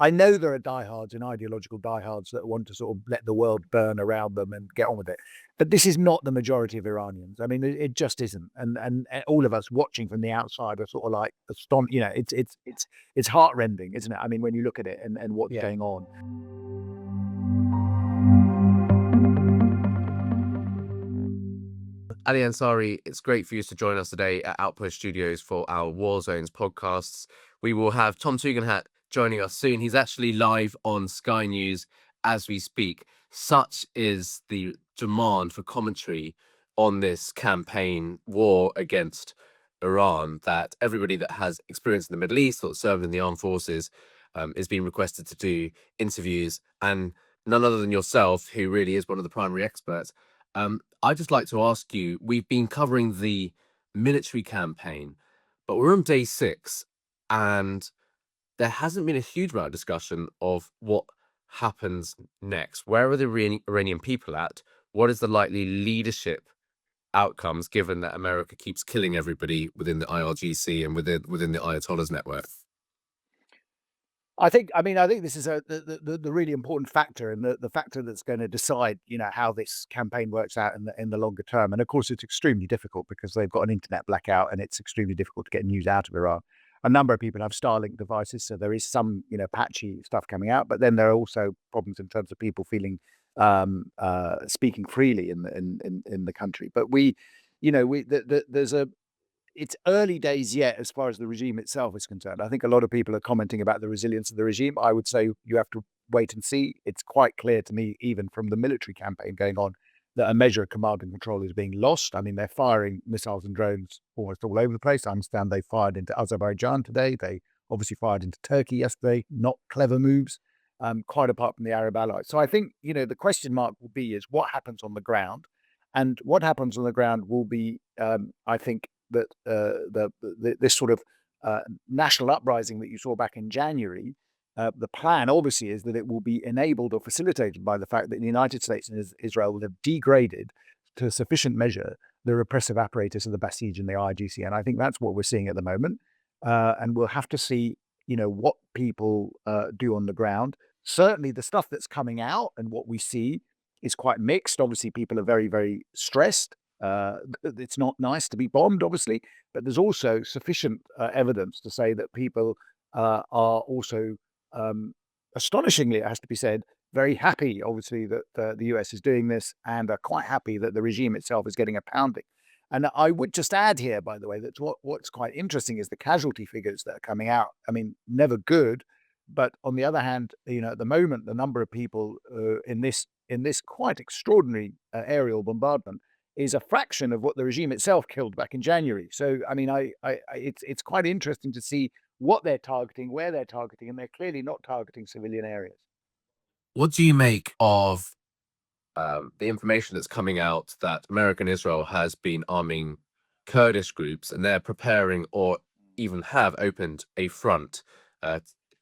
I know there are diehards and ideological diehards that want to sort of let the world burn around them and get on with it. But this is not the majority of Iranians. I mean, it just isn't. And all of us watching from the outside are sort of like astonished. It's heartrending, isn't it? I mean, when you look at it and what's Yeah. going on. Ali Ansari, it's great for you to join us today at Outpost Studios for our War Zones podcasts. We will have Tom Tugendhat joining us soon. He's actually live on Sky News as we speak. Such is the demand for commentary on this campaign war against Iran that everybody that has experience in the Middle East or served in the armed forces is being requested to do interviews. And none other than yourself, who really is one of the primary experts, I'd just like to ask you, we've been covering the military campaign, but we're on day 6, and there hasn't been a huge amount of discussion of what happens next. Where are the Iranian people at? What is the likely leadership outcomes, given that America keeps killing everybody within the IRGC and within the Ayatollah's network? I think this is the really important factor, and the factor that's going to decide, how this campaign works out in the longer term. And of course, it's extremely difficult because they've got an internet blackout, and it's extremely difficult to get news out of Iran. A number of people have Starlink devices, so there is some patchy stuff coming out. But then there are also problems in terms of people feeling speaking freely in the country. But there's it's early days yet as far as the regime itself is concerned. I think a lot of people are commenting about the resilience of the regime. I would say you have to wait and see. It's quite clear to me, even from the military campaign going on, that a measure of command and control is being lost. I mean, they're firing missiles and drones almost all over the place. I understand they fired into Azerbaijan today. They obviously fired into Turkey yesterday. Not clever moves, quite apart from the Arab allies. So I think, the question mark will be is what happens on the ground. And what happens on the ground will be, I think, that this sort of national uprising that you saw back in January, the plan obviously is that it will be enabled or facilitated by the fact that the United States and Israel will have degraded to a sufficient measure the repressive apparatus of the Basij and the IRGC. And I think that's what we're seeing at the moment. And we'll have to see, what people do on the ground. Certainly the stuff that's coming out and what we see is quite mixed. Obviously, people are very, very stressed. It's not nice to be bombed, obviously, but there's also sufficient evidence to say that people are also, astonishingly, it has to be said, very happy, obviously, that the US is doing this, and are quite happy that the regime itself is getting a pounding. And I would just add here, by the way, that what's quite interesting is the casualty figures that are coming out. I mean, never good, but on the other hand, at the moment, the number of people in this quite extraordinary aerial bombardment is a fraction of what the regime itself killed back in January. So, I mean, it's quite interesting to see what they're targeting, where they're targeting, and they're clearly not targeting civilian areas. What do you make of the information that's coming out that America and Israel has been arming Kurdish groups, and they're preparing or even have opened a front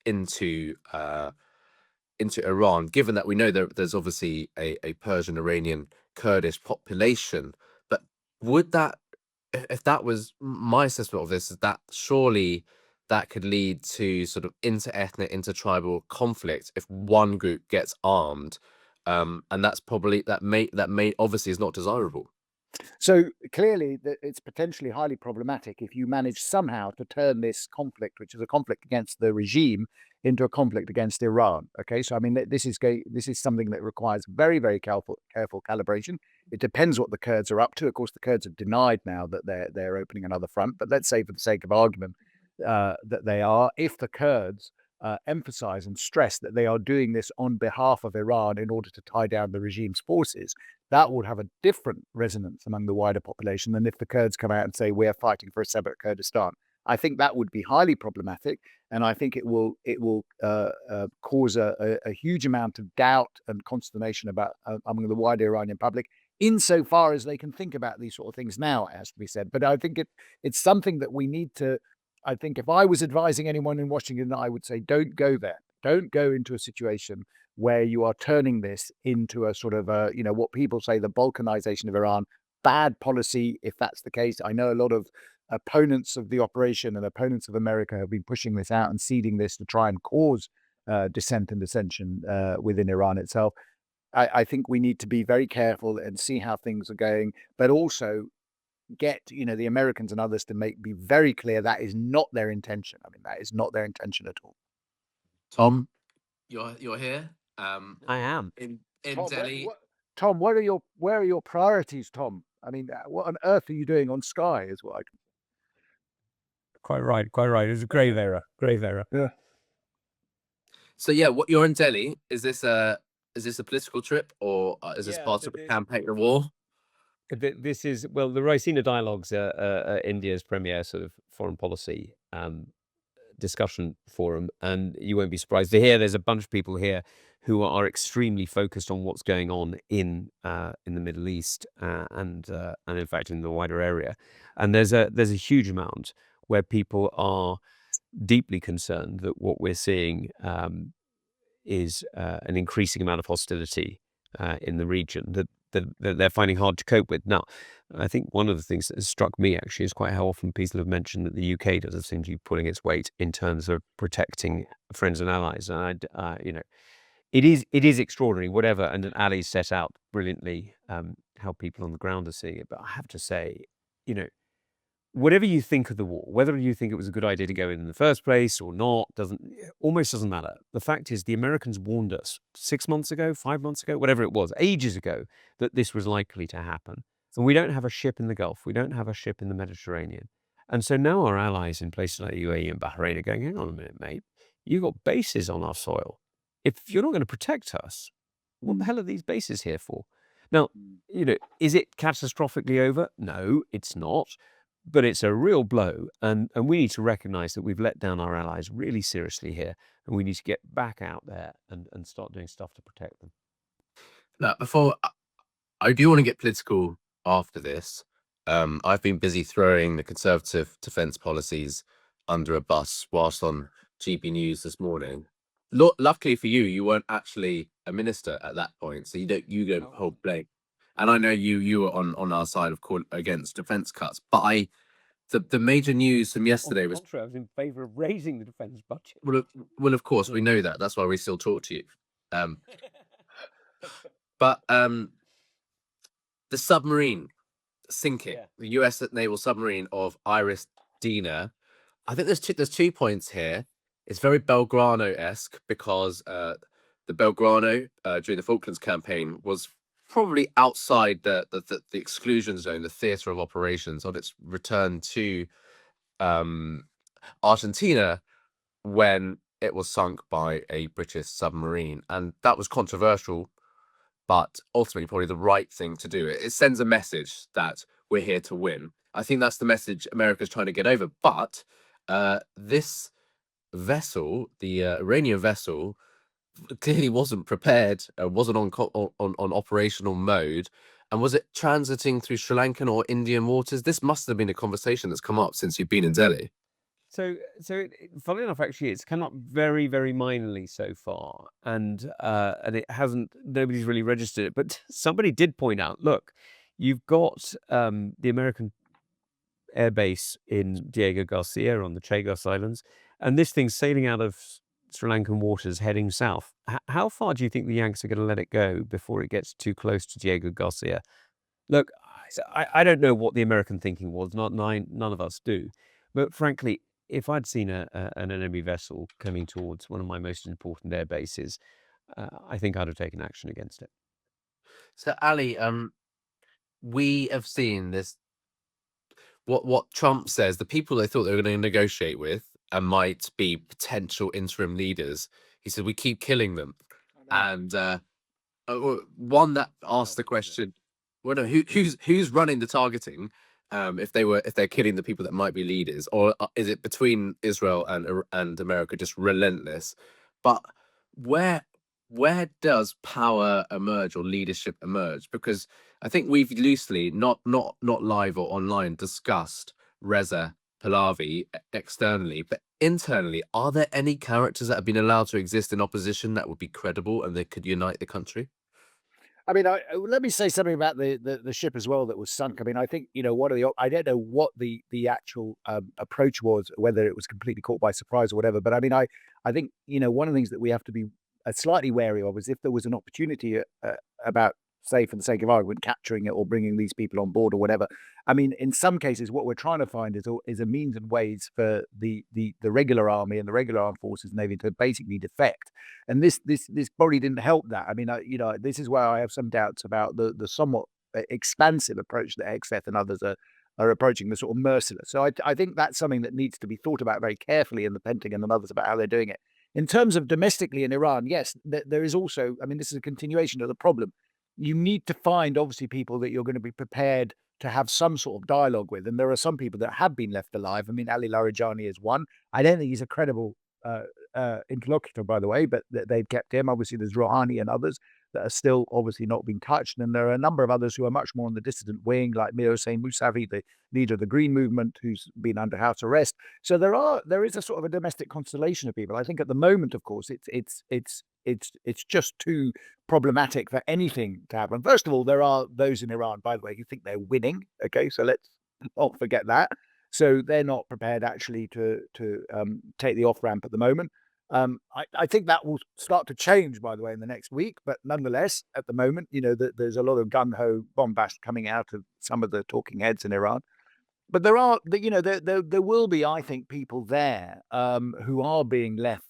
into Iran, given that we know there's obviously a Persian, Iranian, Kurdish population? But would that, if that was my assessment of this, is that surely that could lead to sort of inter-ethnic, inter-tribal conflict if one group gets armed, and that's probably that may obviously is not desirable. So clearly, it's potentially highly problematic if you manage somehow to turn this conflict, which is a conflict against the regime, into a conflict against Iran. Okay, so I mean, this is something that requires very, very careful calibration. It depends what the Kurds are up to. Of course, the Kurds have denied now that they're opening another front, but let's say, for the sake of argument, that they are. If the Kurds emphasize and stress that they are doing this on behalf of Iran in order to tie down the regime's forces, that would have a different resonance among the wider population than if the Kurds come out and say we're fighting for a separate Kurdistan. I think that would be highly problematic, and I think it will cause a huge amount of doubt and consternation about among the wider Iranian public, insofar as they can think about these sort of things now. It has to be said, but I think it's something that we need to. I think if I was advising anyone in Washington, I would say don't go there. Don't go into a situation where you are turning this into a sort of what people say, the balkanization of Iran. Bad policy, if that's the case. I know a lot of opponents of the operation and opponents of America have been pushing this out and seeding this to try and cause dissent and dissension within Iran itself. I think we need to be very careful and see how things are going, but also get the Americans and others to be very clear that is not their intention. I mean, that is not their intention at all. Tom, you're here. I am in Tom, Delhi. Tom, where are your priorities, Tom? I mean, what on earth are you doing on Sky? Is what I. Quite right. It was a grave error. Yeah. So yeah, what you're in Delhi? Is this a political trip, or is this part of a campaign of war? This is, well, the Raisina Dialogues are India's premier sort of foreign policy discussion forum, and you won't be surprised to hear there's a bunch of people here who are extremely focused on what's going on in the Middle East and in fact in the wider area. And there's a huge amount where people are deeply concerned that what we're seeing is an increasing amount of hostility in the region that they're finding hard to cope with. Now, I think one of the things that has struck me actually is quite how often people have mentioned that the UK doesn't seem to be pulling its weight in terms of protecting friends and allies. And it is extraordinary, whatever. And Ali set out brilliantly how people on the ground are seeing it. But I have to say, whatever you think of the war, whether you think it was a good idea to go in the first place or not, almost doesn't matter. The fact is, the Americans warned us 6 months ago, 5 months ago, whatever it was, ages ago, that this was likely to happen. And we don't have a ship in the Gulf. We don't have a ship in the Mediterranean. And so now our allies in places like the UAE and Bahrain are going, hang on a minute, mate. You've got bases on our soil. If you're not going to protect us, what the hell are these bases here for? Now, is it catastrophically over? No, it's not. But it's a real blow, and we need to recognise that we've let down our allies really seriously here, and we need to get back out there and start doing stuff to protect them. Now, before I do want to get political after this, I've been busy throwing the Conservative defence policies under a bus whilst on GB News this morning. Luckily for you, you weren't actually a minister at that point, so you don't hold blame. And I know you were on our side of court against defence cuts, but the major news from yesterday was I was in favour of raising the defence budget. Well, of course we know that. That's why we still talk to you. But the submarine sinking, the US naval submarine of Iris Dina. I think there's 2 points here. It's very Belgrano-esque because the Belgrano during the Falklands campaign was probably outside the exclusion zone, the theatre of operations, on its return to Argentina when it was sunk by a British submarine. And that was controversial, but ultimately probably the right thing to do. It sends a message that we're here to win. I think that's the message America's trying to get over. But this vessel, the Iranian vessel, clearly wasn't prepared, wasn't on operational mode. And was it transiting through Sri Lankan or Indian waters? This must have been a conversation that's come up since you've been in Delhi. So funnily enough, actually, it's come up very, very minorly so far, and it hasn't. Nobody's really registered it, but somebody did point out. Look, you've got the American airbase in Diego Garcia on the Chagos Islands, and this thing's sailing out of Sri Lankan waters, heading south. How far do you think the Yanks are going to let it go before it gets too close to Diego Garcia? Look, I don't know what the American thinking was. None of us do, but frankly, if I'd seen an enemy vessel coming towards one of my most important air bases, I think I'd have taken action against it. So, Ali, we have seen this. What Trump says, the people they thought they were going to negotiate with and might be potential interim leaders, he said, we keep killing them. And one that asked the question, well, no, who's running the targeting? If they're killing the people that might be leaders, or is it between Israel and America just relentless? But where does power emerge or leadership emerge? Because I think we've loosely, not live or online, discussed Reza Pahlavi externally, but internally, are there any characters that have been allowed to exist in opposition that would be credible and they could unite the country? I mean, let me say something about the ship as well that was sunk. I mean, I think, one of I don't know what the actual approach was, whether it was completely caught by surprise or whatever. But I mean, I think, one of the things that we have to be slightly wary of is if there was an opportunity about, say, for the sake of argument, capturing it or bringing these people on board or whatever. I mean, in some cases, what we're trying to find is a means and ways for the regular army and the regular armed forces navy to basically defect. And this probably didn't help that. I mean, this is where I have some doubts about the somewhat expansive approach that Hegseth and others are approaching, the sort of merciless. So I think that's something that needs to be thought about very carefully in the Pentagon and others about how they're doing it. In terms of domestically in Iran, yes, there is also, I mean, this is a continuation of the problem. You need to find, obviously, people that you're going to be prepared to have some sort of dialogue with. And there are some people that have been left alive. I mean, Ali Larijani is one. I don't think he's a credible interlocutor, by the way, but they've kept him. Obviously, there's Rouhani and others that are still obviously not being touched. And there are a number of others who are much more on the dissident wing, like Mir Hossein Mousavi, the leader of the Green Movement, who's been under house arrest. So there is a sort of a domestic constellation of people. I think at the moment, of course, it's just too problematic for anything to happen. First of all, there are those in Iran, by the way, who think they're winning. Okay, so let's not forget that. So they're not prepared actually to take the off ramp at the moment. I think that will start to change, by the way, in the next week. But nonetheless, at the moment, there's a lot of gung ho bombast coming out of some of the talking heads in Iran. But there are, there will be, I think, people there who are being left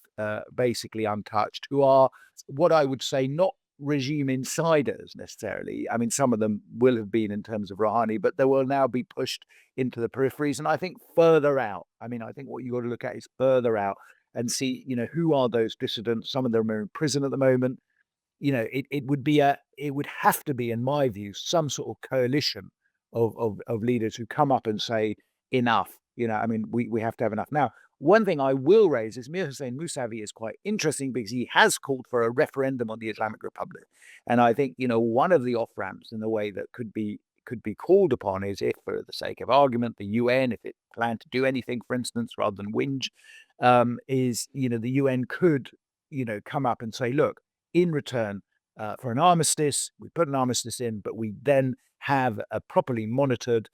basically untouched, who are what I would say not regime insiders necessarily. I mean, some of them will have been in terms of Rouhani, but they will now be pushed into the peripheries. And I think further out, I mean, I think what you got to look at is further out and see, who are those dissidents? Some of them are in prison at the moment. It would have to be, in my view, some sort of coalition of leaders who come up and say enough. I mean, we have to have enough. Now, one thing I will raise is Mir Hossein Mousavi is quite interesting because he has called for a referendum on the Islamic Republic. And I think, one of the off ramps in the way that could be called upon is if, for the sake of argument, the UN, if it planned to do anything, for instance, rather than whinge, is, the UN could, come up and say, look, in return for an armistice, we put an armistice in, but we then have a properly monitored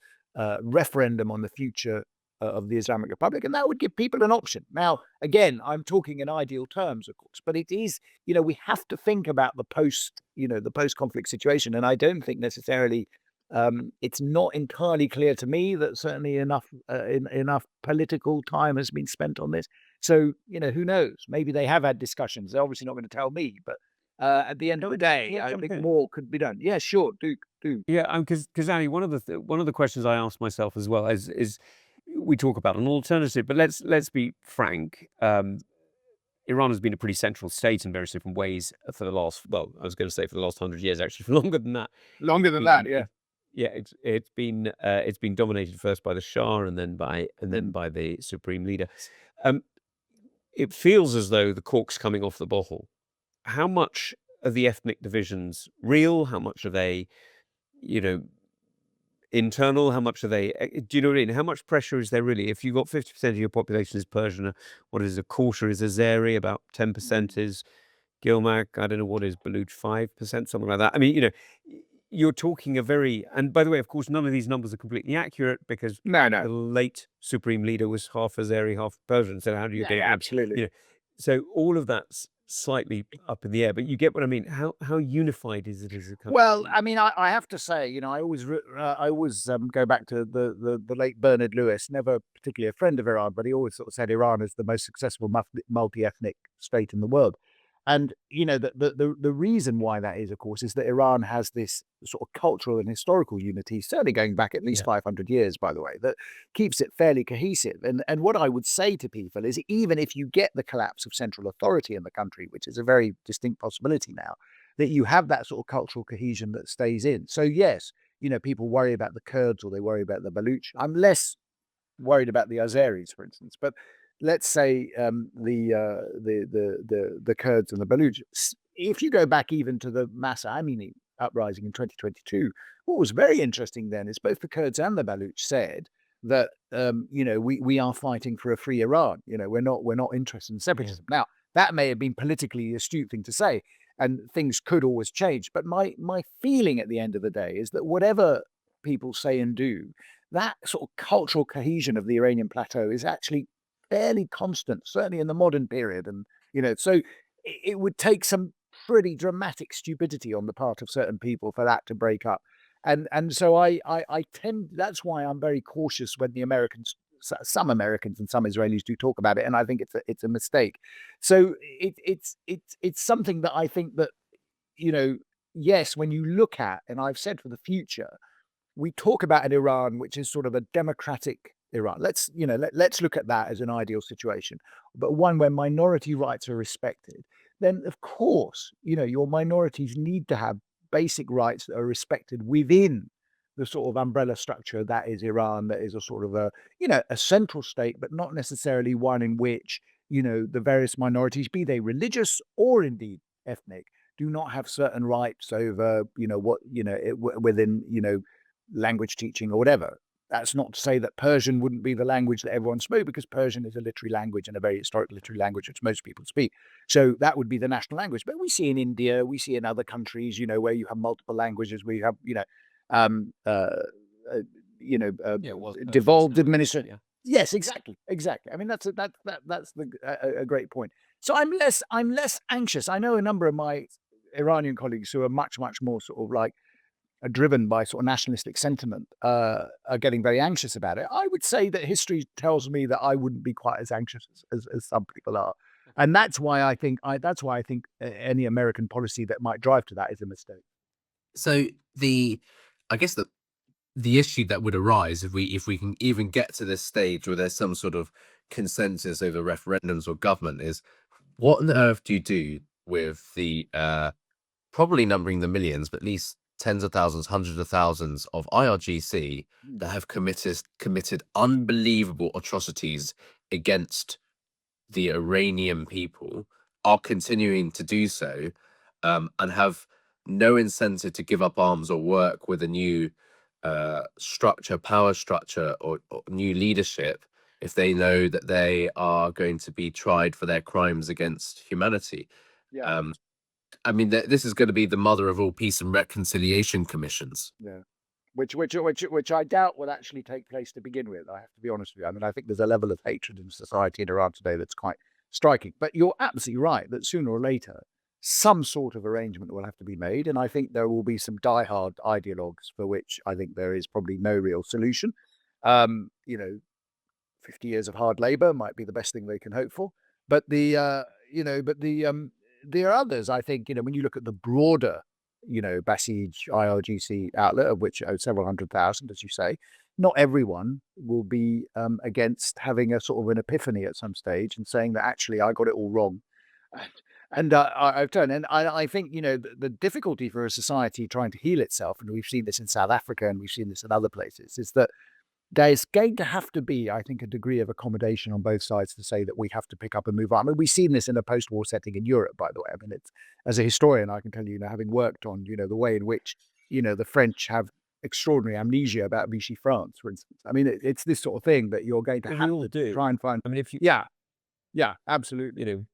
referendum on the future of the Islamic Republic, and that would give people an option. Now, again, I'm talking in ideal terms, of course, but it is, we have to think about the post-conflict situation, and I don't think necessarily it's not entirely clear to me that certainly enough political time has been spent on this. So, who knows? Maybe they have had discussions. They're obviously not going to tell me, but at the end of the day, I think more could be done. Yeah, sure, do. Yeah, because Ali, one of the questions I asked myself as well is we talk about an alternative, but let's be frank. Iran has been a pretty central state in various different ways for the last, well, I was going to say for the last 100 years, actually, for longer than that. Longer than that, yeah. Yeah, it's been dominated first by the Shah and then by the supreme leader. It feels as though the cork's coming off the bottle. How much are the ethnic divisions real? How much are they, internal? How much are they? Do you know what I mean? How much pressure is there really? If you've got 50% of your population is Persian, what is a quarter is Azeri, about 10% is Gilmak, I don't know what is Baluch, 5%, something like that. I mean, you're talking and by the way, of course, none of these numbers are completely accurate because No. the late supreme leader was half Azeri, half Persian. So how do you get absolutely. So all of that's slightly up in the air, but you get what I mean. How unified is it as a country? Well, I mean, I have to say, I always go back to the late Bernard Lewis, never particularly a friend of Iran, but he always sort of said Iran is the most successful multi-ethnic state in the world. And, the reason why that is, of course, is that Iran has this sort of cultural and historical unity, certainly going back at least 500 years, by the way, that keeps it fairly cohesive. And what I would say to people is even if you get the collapse of central authority in the country, which is a very distinct possibility now, that you have that sort of cultural cohesion that stays in. So, yes, people worry about the Kurds or they worry about the Baluch. I'm less worried about the Azeris, for instance, but let's say the Kurds and the Baluch. If you go back even to the Masa Amini uprising in 2022, what was very interesting then is both the Kurds and the Baluch said that we are fighting for a free Iran. We're not interested in separatism. Now that may have been politically astute thing to say. and things could always change. But my feeling at the end of the day is that whatever people say and do, that sort of cultural cohesion of the Iranian plateau is actually fairly constant, certainly in the modern period. And so it would take some pretty dramatic stupidity on the part of certain people for that to break up. And so I tend, that's why I'm very cautious when the Americans, some Americans and some Israelis do talk about it, and I think it's a mistake. So it's something that I think that yes, when you look at, and I've said for the future, we talk about an Iran which is sort of a democratic Iran. Let's look at that as an ideal situation, but one where minority rights are respected. Then, of course, your minorities need to have basic rights that are respected within the sort of umbrella structure that is Iran. That is a sort of a central state, but not necessarily one in which the various minorities, be they religious or indeed ethnic, do not have certain rights over within language teaching or whatever. That's not to say that Persian wouldn't be the language that everyone spoke, because Persian is a literary language and a very historic literary language which most people speak. So that would be the national language. But we see in India, we see in other countries, where you have multiple languages, where you have, um, uh, uh, Yeah, it was Persian, devolved it's now administration. yeah. Yes, exactly. I mean, that's a great point. So I'm less anxious. I know a number of my Iranian colleagues who are much more sort of like are driven by sort of nationalistic sentiment, are getting very anxious about it. I would say that history tells me that I wouldn't be quite as anxious as some people are, and that's why I think any American policy that might drive to that is a mistake. So I guess the issue that would arise if we can even get to this stage where there's some sort of consensus over referendums or government is, what on earth do you do with the probably numbering the millions, but at least tens of thousands, hundreds of thousands of IRGC that have committed unbelievable atrocities against the Iranian people, are continuing to do so, and have no incentive to give up arms or work with a new power structure, or new leadership, if they know that they are going to be tried for their crimes against humanity. Yeah. I mean, this is going to be the mother of all peace and reconciliation commissions. Yeah. Which I doubt will actually take place to begin with. I have to be honest with you. I mean, I think there's a level of hatred in society in Iran today that's quite striking. But you're absolutely right that sooner or later, some sort of arrangement will have to be made. And I think there will be some diehard ideologues for which I think there is probably no real solution. 50 years of hard labor might be the best thing they can hope for. But there are others, I think, when you look at the broader, Basij IRGC outlet, of which several hundred thousand, as you say, not everyone will be against having a sort of an epiphany at some stage and saying that actually I got it all wrong. And I've turned, and I think, the difficulty for a society trying to heal itself, and we've seen this in South Africa and we've seen this in other places, is that there's going to have to be, I think, a degree of accommodation on both sides to say that we have to pick up and move on. I mean, we've seen this in a post-war setting in Europe, by the way. I mean, it's, as a historian, I can tell you, having worked on, the way in which, the French have extraordinary amnesia about Vichy France, for instance. I mean, it's this sort of thing that you're going to Well, have we all to do. try and find. I mean, if you, Yeah, absolutely.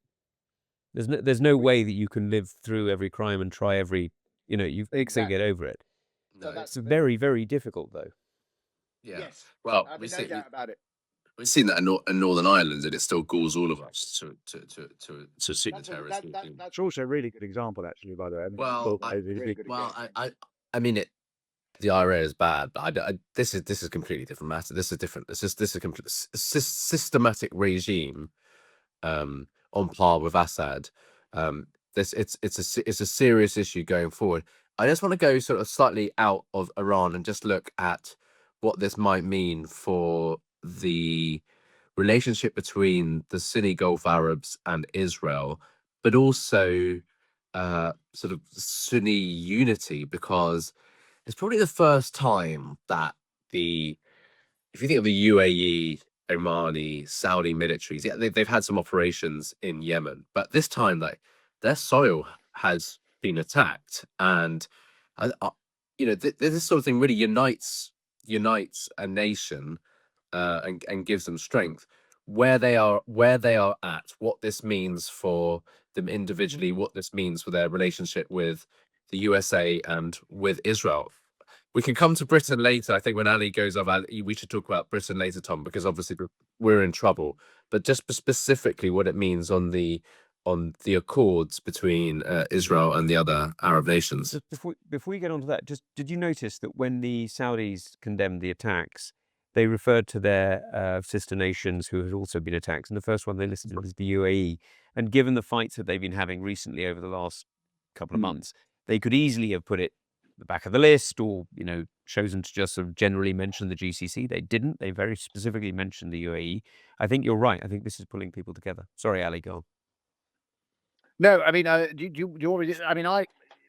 there's no way that you can live through every crime and try every, you've got to Exactly. get over it. No, It's very, very difficult, though. yeah. Yes. Well, I mean, no doubt about it. we've seen that in Northern Ireland, and it still galls all of us to suit the terrorists. That's also a really good example, actually, by the way. I mean, Well, it's a really good example. I mean it. The IRA is bad, but this is a completely different matter. This is different. This is a complete systematic regime, on par with Assad. It's a serious issue going forward. I just want to go sort of slightly out of Iran and just look at what this might mean for the relationship between the Sunni Gulf Arabs and Israel, but also sort of Sunni unity, because it's probably the first time that if you think of the UAE, Omani, Saudi militaries, yeah, they've had some operations in Yemen, but this time, like, their soil has been attacked, and this sort of thing really unites a nation, and gives them strength. Where they are at, what this means for them individually, what this means for their relationship with the USA and with Israel. We can come to Britain later. I think when Ali goes off, we should talk about Britain later, Tom, because obviously we're in trouble. But just specifically what it means on the accords between Israel and the other Arab nations. Just before we get onto that, just did you notice that when the Saudis condemned the attacks, they referred to their sister nations who had also been attacked, and the first one they listed was the UAE. And given the fights that they've been having recently over the last couple of months, they could easily have put it at the back of the list, or chosen to just sort of generally mention the GCC. They didn't. They very specifically mentioned the UAE. I think you're right. I think this is pulling people together. Sorry, Ali, go on. No, I mean, do you want me to, I mean,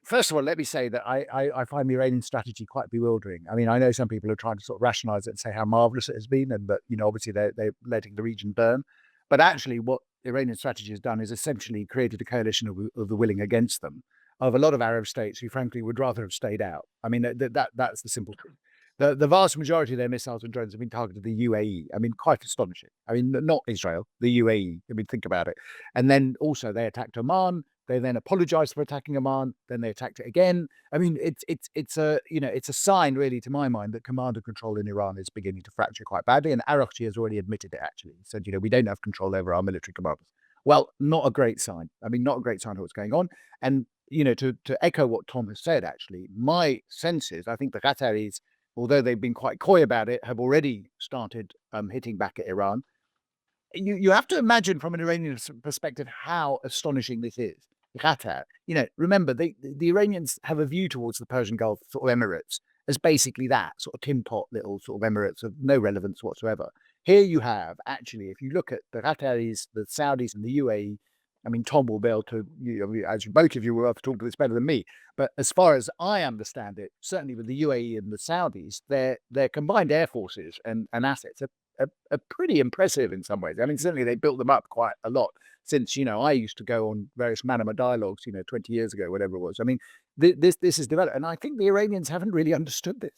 first of all, let me say that I find the Iranian strategy quite bewildering. I mean, I know some people are trying to sort of rationalize it and say how marvelous it has been, and that, obviously they're letting the region burn. But actually, what the Iranian strategy has done is essentially created a coalition of the willing against them, of a lot of Arab states who, frankly, would rather have stayed out. I mean, that's the simple truth. The vast majority of their missiles and drones have been targeted the UAE. I mean, quite astonishing. I mean, not Israel, the UAE. I mean, think about it. And then also they attacked Oman. They then apologized for attacking Oman. Then they attacked it again. I mean, it's a sign, really, to my mind, that command and control in Iran is beginning to fracture quite badly. And IRGC has already admitted it. Actually, he said, we don't have control over our military commanders. Well, not a great sign. I mean, not a great sign of what's going on. And to echo what Tom has said, actually, my sense is I think the Qataris, although they've been quite coy about it, have already started hitting back at Iran. You have to imagine from an Iranian perspective how astonishing this is. Qatar, remember, the Iranians have a view towards the Persian Gulf sort of Emirates as basically that sort of tin pot little sort of Emirates of no relevance whatsoever. Here you have, actually, if you look at the Qataris, the Saudis and the UAE, I mean, Tom will be able to, as both of you will be able to talk to this better than me. But as far as I understand it, certainly with the UAE and the Saudis, their combined air forces and assets are pretty impressive in some ways. I mean, certainly they built them up quite a lot since, I used to go on various Manama dialogues, 20 years ago, whatever it was. I mean, this is developed. And I think the Iranians haven't really understood this.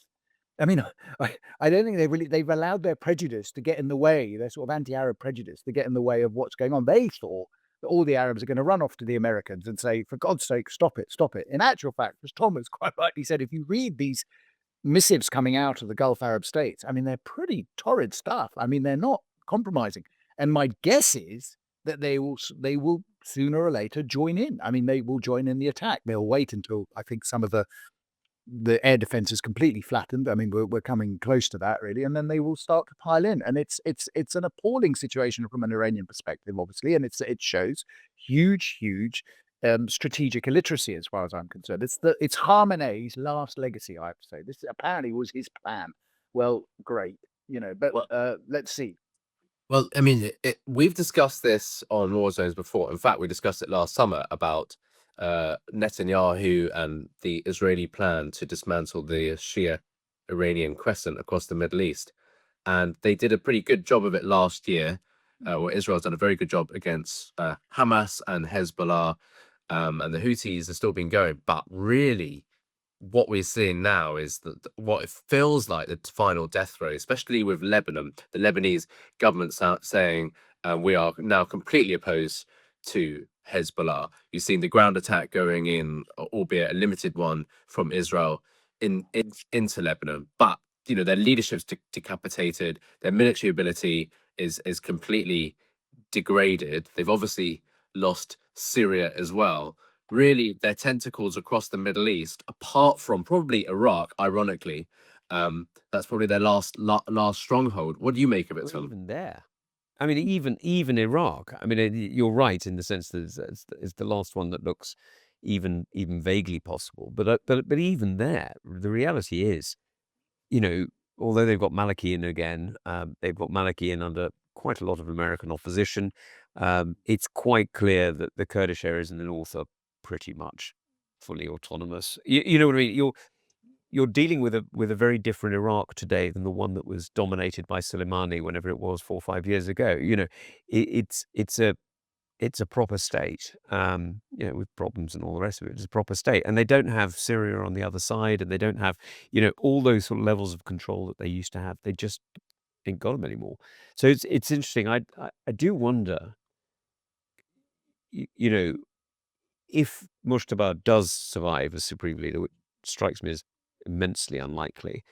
I mean, I don't think they've allowed their prejudice to get in the way, their sort of anti-Arab prejudice to get in the way of what's going on. They thought that all the Arabs are going to run off to the Americans and say, for God's sake, stop it, stop it. In actual fact, as Tom has quite rightly said, if you read these missives coming out of the Gulf Arab states, I mean, they're pretty torrid stuff. I mean, they're not compromising. And my guess is that they will sooner or later join in. I mean, they will join in the attack. They'll wait until I think some of the air defense is completely flattened. I mean, we're coming close to that, really, and then they will start to pile in. And it's an appalling situation from an Iranian perspective, obviously, and it shows huge strategic illiteracy as far as I'm concerned. It's Khamenei's last legacy, I have to say. This apparently was his plan. Well, great, but let's see. Well, I mean, we've discussed this on War Zones before. In fact, we discussed it last summer about Netanyahu and the Israeli plan to dismantle the Shia Iranian crescent across the Middle East. And they did a pretty good job of it last year, where Israel's done a very good job against Hamas and Hezbollah, and the Houthis have still been going. But really, what we're seeing now is that what it feels like the final death throw, especially with Lebanon, the Lebanese government's out saying we are now completely opposed to Hezbollah. You've seen the ground attack going in, albeit a limited one, from Israel into Lebanon. But their leadership's decapitated, their military ability is completely degraded. They've obviously lost Syria as well. Really, their tentacles across the Middle East, apart from probably Iraq, ironically, that's probably their last stronghold. What do you make of it, Well, Tom? even there, I mean, even Iraq. I mean, you're right in the sense that it's the last one that looks even vaguely possible. But even there, the reality is, although they've got Maliki in again, they've got Maliki in under quite a lot of American opposition. It's quite clear that the Kurdish areas in the north are pretty much fully autonomous. You know what I mean? You're dealing with a very different Iraq today than the one that was dominated by Soleimani whenever it was 4 or 5 years ago. It's a proper state, with problems and all the rest of it. It's a proper state, and they don't have Syria on the other side, and they don't have all those sort of levels of control that they used to have. They just ain't got them anymore. So it's interesting. I do wonder, if Mushtabah does survive as supreme leader, which strikes me as immensely unlikely,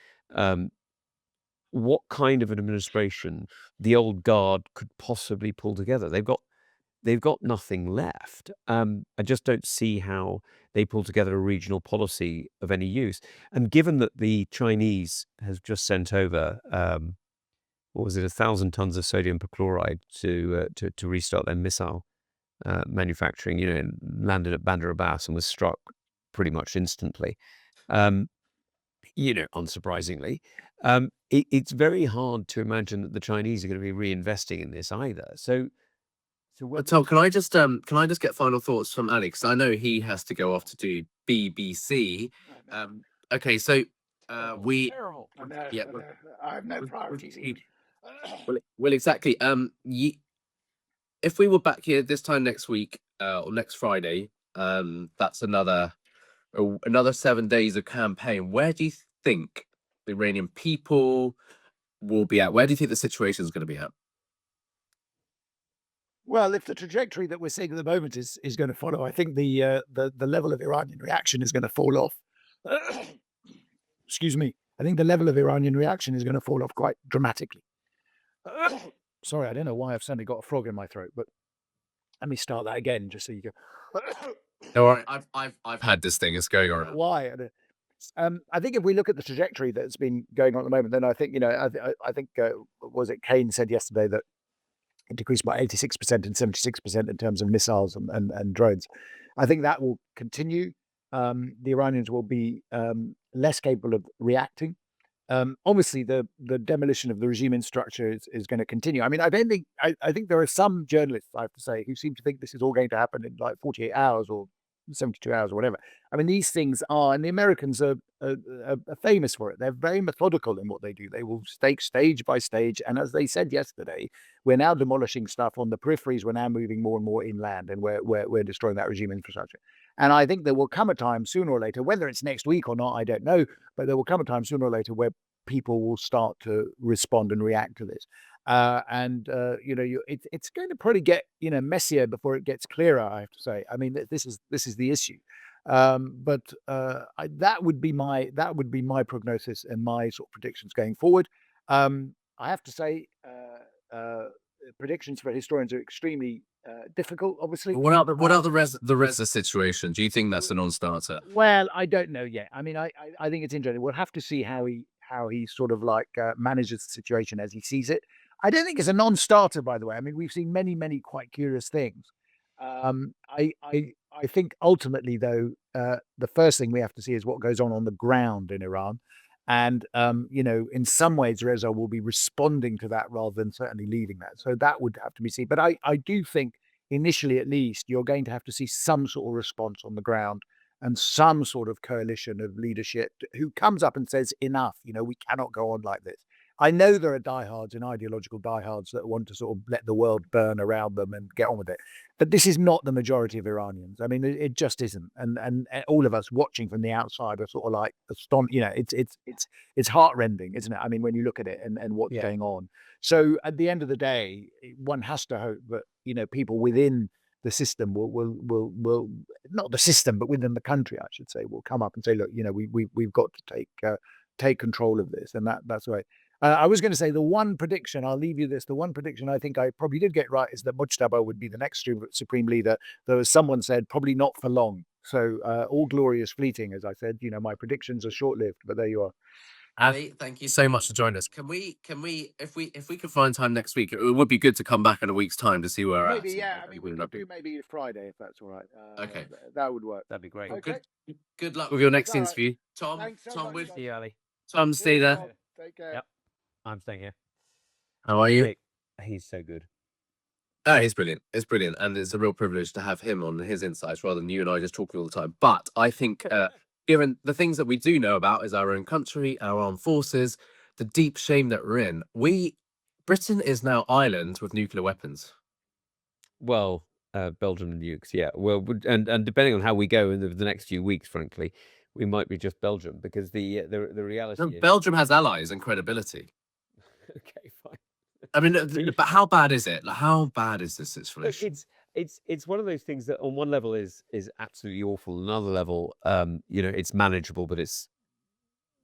what kind of an administration the old guard could possibly pull together? They've got nothing left. I just don't see how they pull together a regional policy of any use. And given that the Chinese has just sent over, what was it, 1,000 tons of sodium perchloride to restart their missile manufacturing, and landed at Bandar Abbas and was struck pretty much instantly. Unsurprisingly, it's very hard to imagine that the Chinese are going to be reinvesting in this either. So Tom, can I just get final thoughts from Ali, because I know he has to go off to do BBC. Okay, so we Terrible. yeah, I have no priorities. well, exactly. If we were back here this time next week or next Friday, that's another 7 days of campaign. Where do you think the Iranian people will be at? Where do you think the situation is going to be at? Well, if the trajectory that we're seeing at the moment is going to follow, I think the level of Iranian reaction is going to fall off. Excuse me. I think the level of Iranian reaction is going to fall off quite dramatically. Sorry, I don't know why I've suddenly got a frog in my throat, but let me start that again, just so you go. Don't worry, I've had this thing. It's going around. Why? I think if we look at the trajectory that's been going on at the moment, then I think I think was it Kane said yesterday that it decreased by 86% and 76% in terms of missiles and drones. I think that will continue. The Iranians will be less capable of reacting. Obviously, the demolition of the regime infrastructure is going to continue. I mean, I don't think I think there are some journalists, I have to say, who seem to think this is all going to happen in like 48 hours or 72 hours or whatever. I mean, these things are, and the Americans are famous for it. They're very methodical in what they do. They will take stage by stage. And as they said yesterday, we're now demolishing stuff on the peripheries. We're now moving more and more inland, and we're destroying that regime infrastructure. And I think there will come a time sooner or later, whether it's next week or not, I don't know, but there will come a time sooner or later where people will start to respond and react to this. It's going to probably get messier before it gets clearer, I have to say. I mean, this is the issue. That would be my prognosis and my sort of predictions going forward. I have to say, predictions for historians are extremely difficult, obviously. What are the rest of the situation? Do you think that's a non-starter? Well, I don't know yet. I mean, I think it's interesting. We'll have to see how he sort of like manages the situation as he sees it. I don't think it's a non-starter, by the way. I mean, we've seen many quite curious things. I think ultimately, though, the first thing we have to see is what goes on the ground in Iran. And, in some ways, Reza will be responding to that rather than certainly leading that. So that would have to be seen. But I do think initially, at least, you're going to have to see some sort of response on the ground and some sort of coalition of leadership who comes up and says, enough, we cannot go on like this. I know there are diehards and ideological diehards that want to sort of let the world burn around them and get on with it. But this is not the majority of Iranians. I mean, it just isn't. And all of us watching from the outside are sort of like astonished. It's heartrending, isn't it? I mean, when you look at it and what's going on. So at the end of the day, one has to hope that, people within the system will not the system, but within the country, I should say, will come up and say, look, we've got to take control of this. And that's right. I was going to say the one prediction, I'll leave you this, the one prediction I think I probably did get right is that Mujtaba would be the next supreme leader, though as someone said, probably not for long. So all glory is fleeting, as I said, my predictions are short-lived, but there you are. Ali, thank you so much for joining us. Can we, if we could find time next week, it would be good to come back in a week's time to see where we're at. Maybe, yeah. I mean, we could do maybe Friday, if that's all right. Okay. That would work. that'd be great. Okay. Good luck with your next All right. interview. Tom, Thanks so Tom, much, with guys. See you, Ali. Tom, stay there. Take care. Yep. I'm staying here. How are you? Nick, he's so good. Oh, he's brilliant. It's brilliant. And it's a real privilege to have him on his insights rather than you and I just talking all the time. But I think given the things that we do know about is our own country, our armed forces, the deep shame that we're in, Britain is now Ireland with nuclear weapons. Well, Belgium and nukes, yeah. Well, and depending on how we go in the next few weeks, frankly, we might be just Belgium because the reality No, is... Belgium has allies and credibility. Okay, fine. I mean, but how bad is it? Like, how bad is this situation? it's one of those things that on one level is absolutely awful. Another level, it's manageable, but it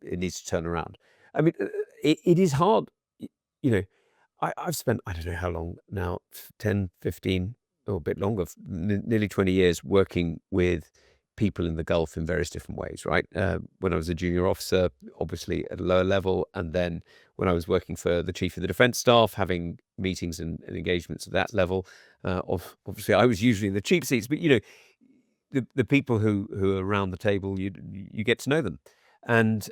needs to turn around. I mean, it is hard. You know, I've spent, I don't know how long now, 10, 15, or a bit longer, nearly 20 years working with people in the Gulf in various different ways, right? When I was a junior officer, obviously at a lower level, and then when I was working for the Chief of the Defence Staff, having meetings and engagements at that level. Obviously, I was usually in the cheap seats, but the people who are around the table, you get to know them. And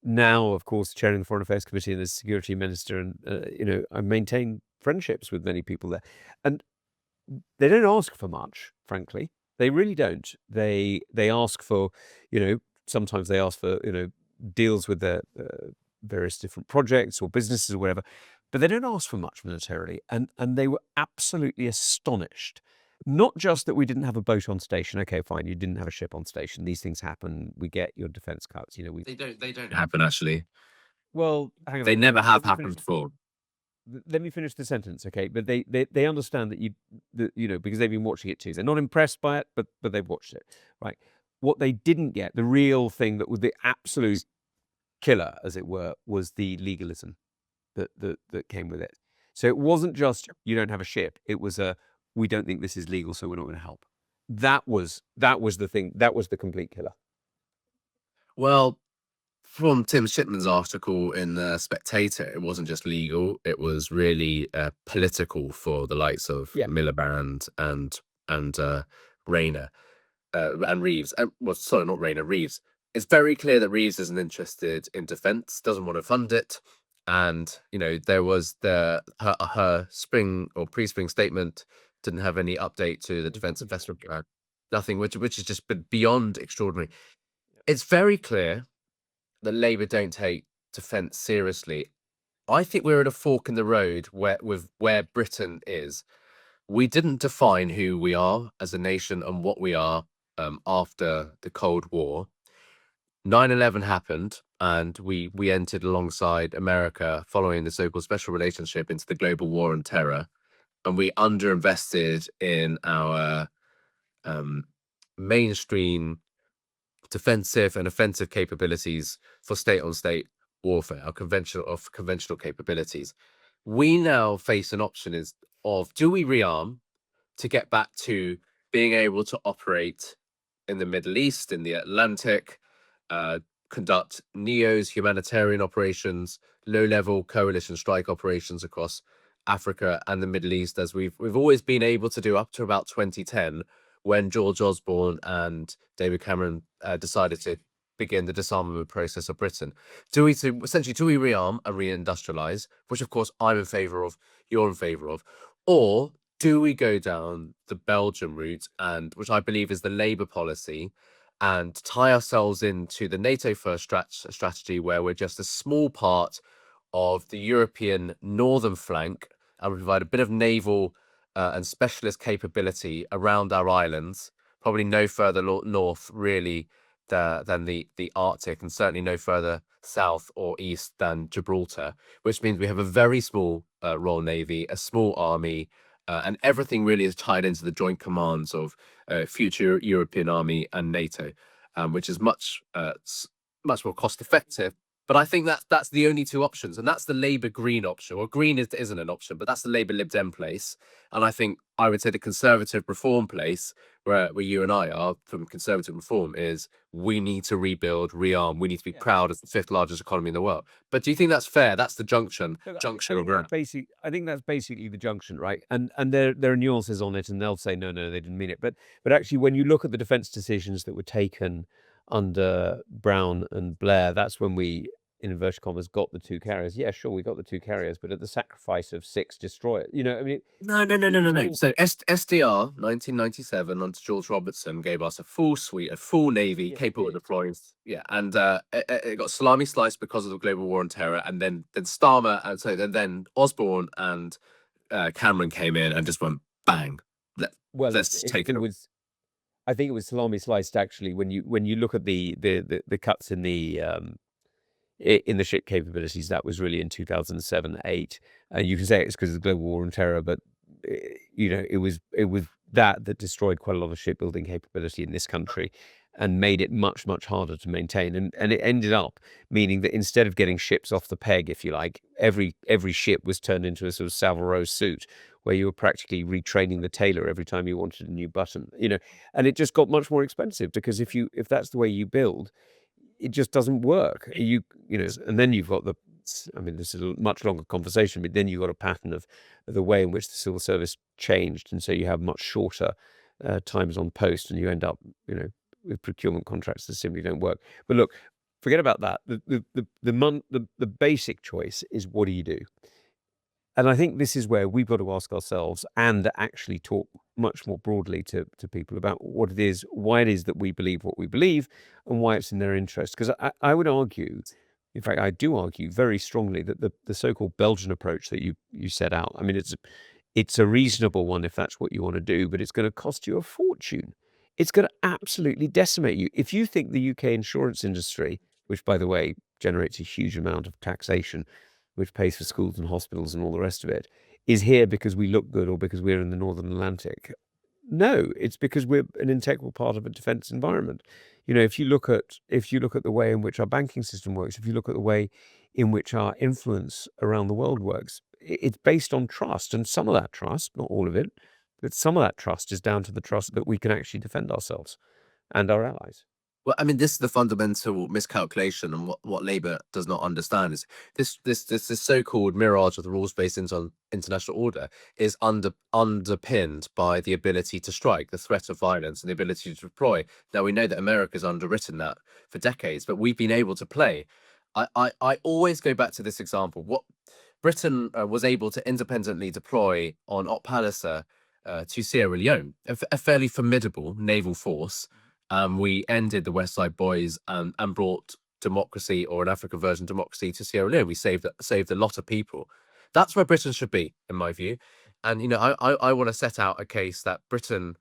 now, of course, chairing the Foreign Affairs Committee and the Security Minister, and I maintain friendships with many people there, and they don't ask for much, frankly. They really don't. They ask for, sometimes they ask for, deals with their various different projects or businesses or whatever, but they don't ask for much militarily. And they were absolutely astonished. Not just that we didn't have a boat on station. Okay, fine, you didn't have a ship on station. These things happen. We get your defense cuts. They don't happen actually. Well, hang on. They never have happened before. Let me finish the sentence, okay? But they understand that because they've been watching it too. They're not impressed by it, but they've watched it, right? What they didn't get, the real thing that was the absolute killer, as it were, was the legalism that came with it. So it wasn't just you don't have a ship. It was we don't think this is legal, so we're not going to help. That was the thing. That was the complete killer. Well, from Tim Shipman's article in The Spectator, it wasn't just legal; it was really political for the likes of Miliband and Rayner and Reeves. Well, sorry, not Rayner, Reeves. It's very clear that Reeves isn't interested in defence, doesn't want to fund it, and there was her spring or pre-spring statement didn't have any update to the defence investment plan, nothing, which is just beyond extraordinary. It's very clear that Labour don't take defence seriously. I think we're at a fork in the road where Britain is. We didn't define who we are as a nation and what we are after the Cold War. 9/11 happened, and we entered alongside America following the so-called special relationship into the global war on terror, and we underinvested in our mainstream defensive and offensive capabilities for state-on-state warfare, our conventional capabilities. We now face an option of do we rearm to get back to being able to operate in the Middle East, in the Atlantic, conduct NEOs, humanitarian operations, low-level coalition strike operations across Africa and the Middle East, as we've always been able to do up to about 2010, when George Osborne and David Cameron decided to begin the disarmament process of Britain. Do we rearm and reindustrialize, which of course I'm in favour of, you're in favour of, or do we go down the Belgium route, and which I believe is the Labour policy, and tie ourselves into the NATO first strategy, where we're just a small part of the European northern flank, and we provide a bit of naval and specialist capability around our islands, probably no further north really than the Arctic, and certainly no further south or east than Gibraltar, which means we have a very small Royal Navy, a small army, and everything really is tied into the joint commands of future European army and NATO, which is much more cost effective. But I think that's the only two options, and that's the Labour Green option. Well, Green isn't an option, but that's the Labour Lib Dem place. And I think I would say the Conservative Reform place, where you and I are from Conservative Reform, is we need to rebuild, rearm. We need to be proud as the 5th largest economy in the world. But do you think that's fair? That's the junction. I think that's basically the junction, right? And there are nuances on it, and they'll say no, they didn't mean it. But actually, when you look at the defence decisions that were taken under Brown and Blair, that's when we, in inverted commas, got the 2 carriers. Yeah, sure, we got the 2 carriers, but at the sacrifice of 6 destroyers. I mean, no. So SDR 1997 under George Robertson gave us a full suite, a full navy capable of deploying. Yeah, and it got salami sliced because of the global war on terror, and then Starmer, and so then Osborne and Cameron came in and just went bang. Let's take it. I think it was salami sliced actually when you look at the cuts in the ship capabilities. That was really in 2007-8, and you can say it's because of the global war on terror, but it was that destroyed quite a lot of shipbuilding capability in this country and made it much, much harder to maintain. And it ended up meaning that instead of getting ships off the peg, if you like, every ship was turned into a sort of Savile Row suit where you were practically retraining the tailor every time you wanted a new button, and it just got much more expensive because if that's the way you build, it just doesn't work. And then you've got this is a much longer conversation, but then you've got a pattern of the way in which the civil service changed. And so you have much shorter times on post and you end up, with procurement contracts that simply don't work. But look, forget about that. The basic choice is, what do you do? And I think this is where we've got to ask ourselves and actually talk much more broadly to people about what it is, why it is that we believe what we believe and why it's in their interest. Because I would argue, in fact, I do argue very strongly that the so-called Belgian approach that you set out, I mean, it's a reasonable one if that's what you want to do, but it's going to cost you a fortune. It's going to absolutely decimate you. If you think the UK insurance industry, which, by the way, generates a huge amount of taxation, which pays for schools and hospitals and all the rest of it, is here because we look good or because we're in the Northern Atlantic. No, it's because we're an integral part of a defense environment. If you look at the way in which our banking system works, if you look at the way in which our influence around the world works, it's based on trust. And some of that trust, not all of it, but some of that trust is down to the trust that we can actually defend ourselves and our allies. Well, I mean, this is the fundamental miscalculation, and what Labour does not understand is this so-called mirage of the rules-based international order is underpinned by the ability to strike, the threat of violence, and the ability to deploy. Now, we know that America's underwritten that for decades, but we've been able to play. I always go back to this example. What Britain was able to independently deploy on Op Palliser to Sierra Leone, a fairly formidable naval force. We ended the West Side Boys and brought democracy, or an African version of democracy, to Sierra Leone. We saved a lot of people. That's where Britain should be, in my view. And I want to set out a case that Britain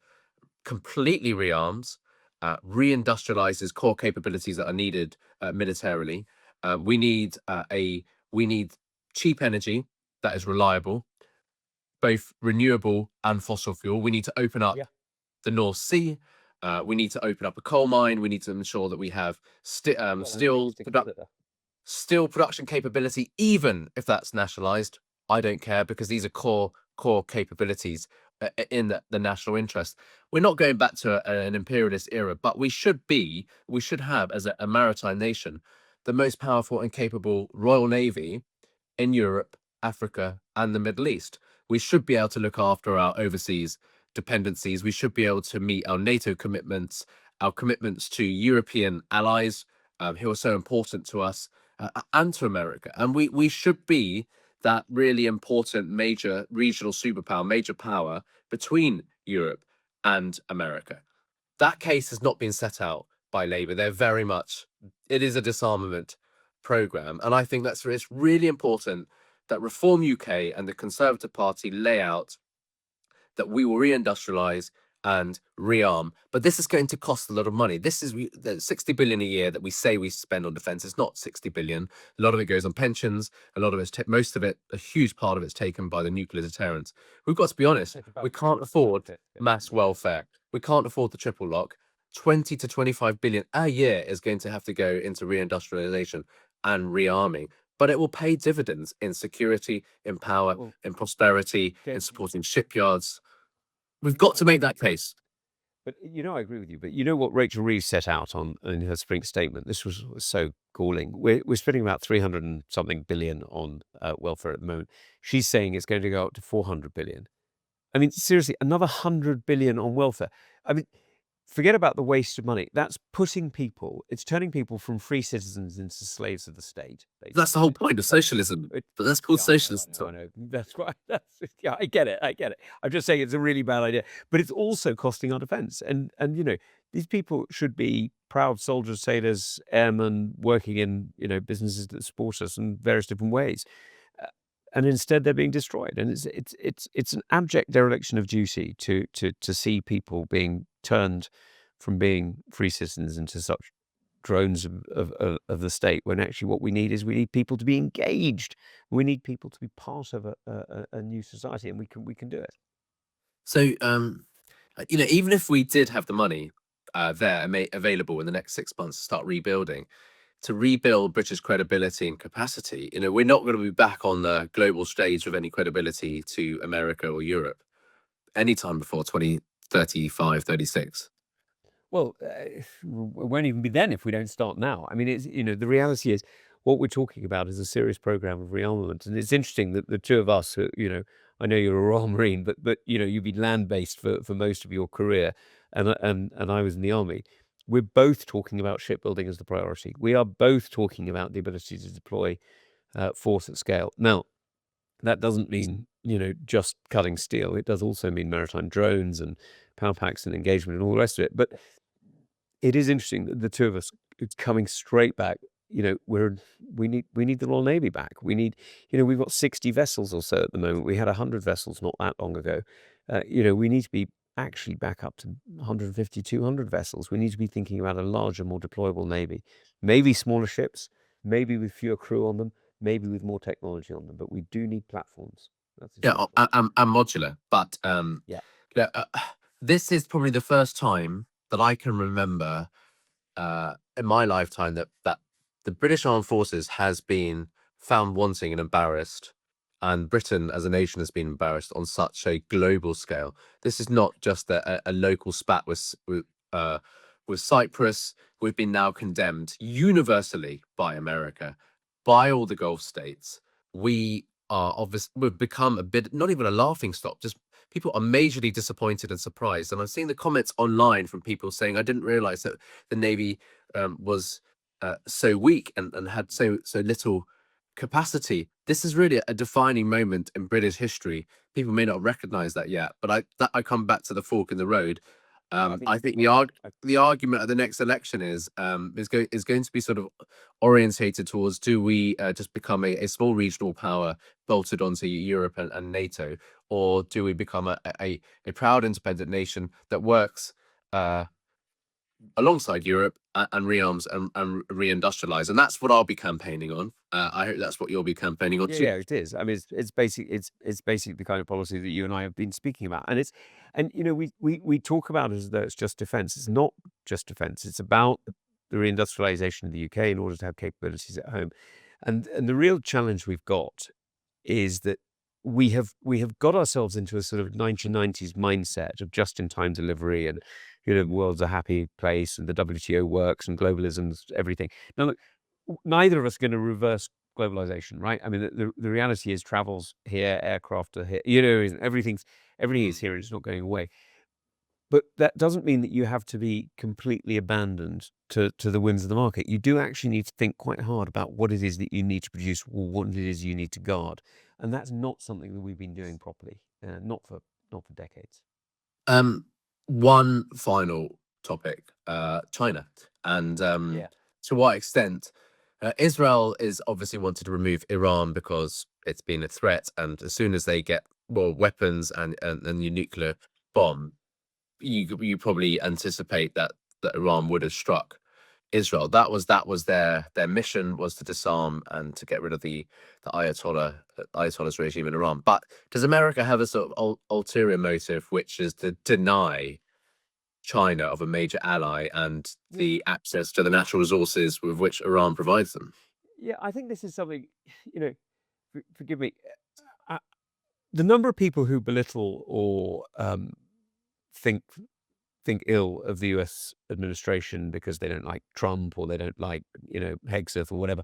completely rearms, reindustrializes core capabilities that are needed militarily. We need cheap energy that is reliable, both renewable and fossil fuel. We need to open up the North Sea. We need to open up a coal mine. We need to ensure that we have steel production capability, even if that's nationalized. I don't care, because these are core capabilities in the national interest. We're not going back to an imperialist era, but we should have, as a maritime nation, the most powerful and capable Royal Navy in Europe, Africa, and the Middle East. We should be able to look after our overseas dependencies. We should be able to meet our NATO commitments, our commitments to European allies who are so important to us and to America. And we should be that really important major regional superpower, major power between Europe and America. That case has not been set out by Labour. It is a disarmament program. And I think it's really important that Reform UK and the Conservative Party lay out that we will reindustrialize and rearm. But this is going to cost a lot of money. This is the 60 billion a year that we say we spend on defense. It's not 60 billion. A lot of it goes on pensions. A lot of it's most of it, a huge part of it's taken by the nuclear deterrents. We've got to be honest. We can't afford mass welfare. We can't afford the triple lock. 20 to 25 billion a year is going to have to go into reindustrialization and rearming. But it will pay dividends in security, in power, in prosperity, in supporting shipyards. We've got to make that case. But I agree with you. But you know what Rachel Reeves set out in her spring statement? This was so galling. We're spending about 300 and something billion on welfare at the moment. She's saying it's going to go up to 400 billion. I mean, seriously, another 100 billion on welfare. I mean, forget about the waste of money. That's it's turning people from free citizens into slaves of the state. Basically. That's the whole point of socialism. But that's called socialism. I know. That's right. I get it. I'm just saying it's a really bad idea. But it's also costing our defense. And these people should be proud soldiers, sailors, airmen, working in, businesses that support us in various different ways. And instead they're being destroyed. And it's an abject dereliction of duty to see people being turned from being free citizens into such drones of the state, when actually what we need people to be engaged. We need people to be part of a new society, and we can do it. So, even if we did have the money available in the next 6 months to start rebuilding, to rebuild British credibility and capacity, we're not going to be back on the global stage with any credibility to America or Europe anytime before 2035, 36. Well, it won't even be then if we don't start now. I mean, it's the reality is what we're talking about is a serious program of rearmament, and it's interesting that the two of us, I know you're a Royal Marine, but you've been land based for most of your career, and I was in the army. We're both talking about shipbuilding as the priority. We are both talking about the ability to deploy force at scale. Now, that doesn't mean just cutting steel. It does also mean maritime drones and power packs and engagement and all the rest of it. But it is interesting that the two of us, it's coming straight back. We need the Royal Navy back. We need, we've got 60 vessels or so at the moment. We had 100 vessels not that long ago. We need to be actually back up to 150, 200 vessels. We need to be thinking about a larger, more deployable Navy. Maybe smaller ships, maybe with fewer crew on them, maybe with more technology on them. But we do need platforms. And modular. But yeah, this is probably the first time that I can remember in my lifetime that the British Armed Forces has been found wanting and embarrassed, and Britain as a nation has been embarrassed on such a global scale. This is not just a local spat with Cyprus. We've been now condemned universally by America, by all the Gulf states. We've become a bit, not even a laughing stock, just people are majorly disappointed and surprised. And I've seen the comments online from people saying, I didn't realize that the Navy was so weak and had so little capacity. This is really a defining moment in British history. People may not recognize that yet, but I come back to the fork in the road. I think the argument at the next election is going to be sort of orientated towards, do we just become a small regional power bolted onto Europe and NATO, or do we become a proud independent nation that works alongside Europe and rearms and reindustrialize? And that's what I'll be campaigning on. I hope that's what you'll be campaigning on too. Yeah, it is. I mean, it's basically the kind of policy that you and I have been speaking about, and we talk about it as though it's just defence. It's not just defence. It's about the reindustrialization of the UK in order to have capabilities at home, and the real challenge we've got is that we have got ourselves into a sort of 1990s mindset of just-in-time delivery, and the world's a happy place, and the WTO works, and globalism's everything. Now, look, neither of us are going to reverse globalization, right? I mean, the reality is travel's here, aircraft are here, everything is here, and it's not going away. But that doesn't mean that you have to be completely abandoned to the whims of the market. You do actually need to think quite hard about what it is that you need to produce, or what it is you need to guard, and that's not something that we've been doing properly, not for decades. One final topic, China, and to what extent Israel is obviously wanted to remove Iran because it's been a threat, and as soon as they get more weapons and your nuclear bomb, you probably anticipate that Iran would have struck Israel. That was their mission, was to disarm and to get rid of the Ayatollah's regime in Iran. But does America have a sort of ulterior motive, which is to deny China of a major ally and the access to the natural resources with which Iran provides them? Yeah, I think this is something, forgive me, the number of people who belittle or think ill of the US administration because they don't like Trump, or they don't like, Hegseth or whatever,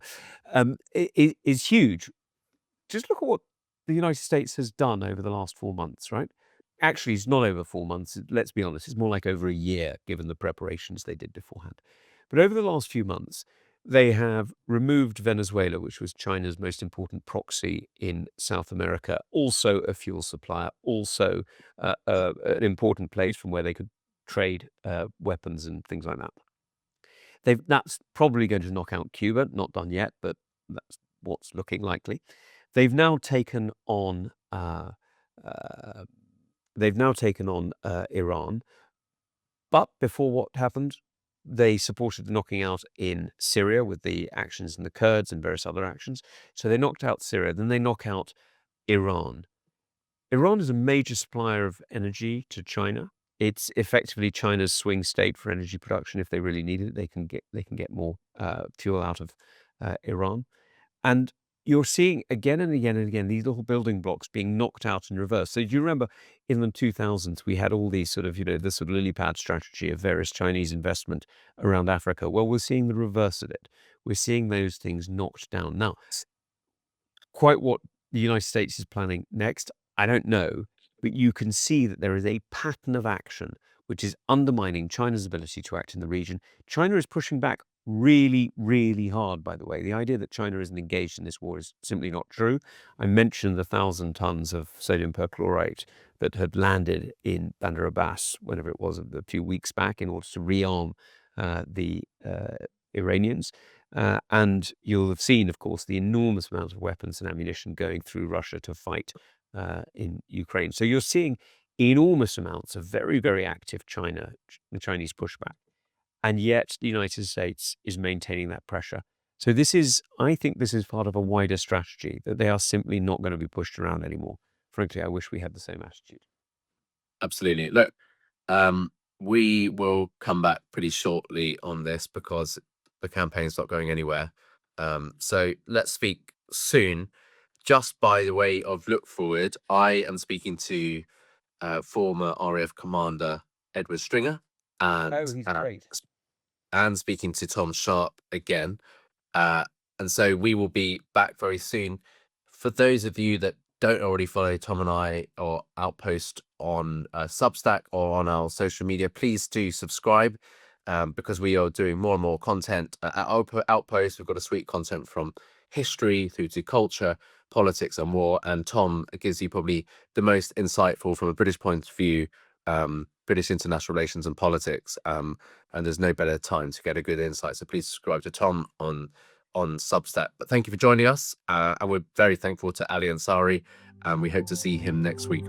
is huge. Just look at what the United States has done over the last 4 months, right? Actually, it's not over 4 months. Let's be honest. It's more like over a year, given the preparations they did beforehand. But over the last few months, they have removed Venezuela, which was China's most important proxy in South America, also a fuel supplier, also an important place from where they could trade weapons and things like that. That's probably going to knock out Cuba. Not done yet, but that's what's looking likely. They've now taken on Iran, but before what happened, they supported the knocking out in Syria with the actions in the Kurds and various other actions. So they knocked out Syria, then they knock out Iran. Iran is a major supplier of energy to China. It's effectively China's swing state for energy production. If they really need it, they can get more fuel out of Iran. And you're seeing again and again and again these little building blocks being knocked out in reverse. So do you remember in the 2000s, we had all these sort of, this sort of lily pad strategy of various Chinese investment around Africa? Well, we're seeing the reverse of it. We're seeing those things knocked down. Now, quite what the United States is planning next, I don't know, but you can see that there is a pattern of action which is undermining China's ability to act in the region. China is pushing back really, really hard, by the way. The idea that China isn't engaged in this war is simply not true. I mentioned the 1,000 tons of sodium perchlorate that had landed in Bandar Abbas, whenever it was, a few weeks back, in order to rearm the Iranians. And you'll have seen, of course, the enormous amount of weapons and ammunition going through Russia to fight in Ukraine. So you're seeing enormous amounts of very, very active the Chinese pushback. And yet the United States is maintaining that pressure. So I think this is part of a wider strategy, that they are simply not going to be pushed around anymore. Frankly, I wish we had the same attitude. Absolutely. Look, we will come back pretty shortly on this because the campaign's not going anywhere. So let's speak soon. Just by the way of look forward, I am speaking to former RAF Commander Edward Stringer, and He's great. and speaking to Tom Sharp again. And so we will be back very soon. For those of you that don't already follow Tom and I or Outpost on Substack or on our social media, please do subscribe, because we are doing more and more content at Outpost. We've got a suite content from history through to culture, politics and war. And Tom gives you probably the most insightful from a British point of view, British international relations and politics. And there's no better time to get a good insight. So please subscribe to Tom on Substack. But thank you for joining us. And we're very thankful to Ali Ansari, and we hope to see him next week.